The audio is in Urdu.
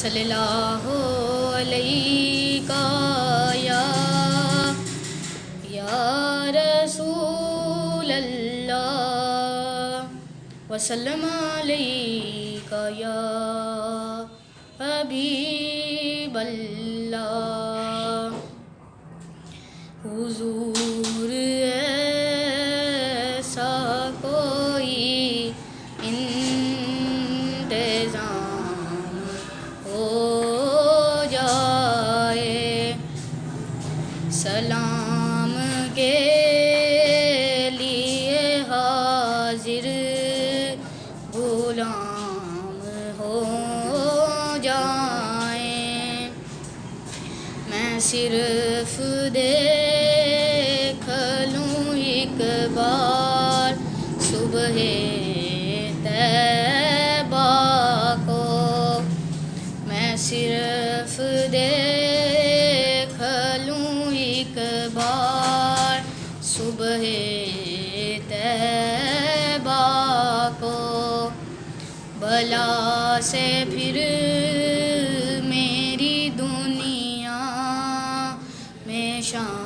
صلی اللہ علیہ یا رسول اللہ وسلم علیک یا حبیب اللہ۔ حضور ایسا کوئی انتظام ہو جائے، سلام کے لیے حاضر غلام ہو جائیں۔ میں صرف دیکھ لوں ایک بار صبح طیبہ کو، میں صرف دیکھ لوں ایک بار صبح طیبہ کو، بلا سے پھر میری دنیا میں شان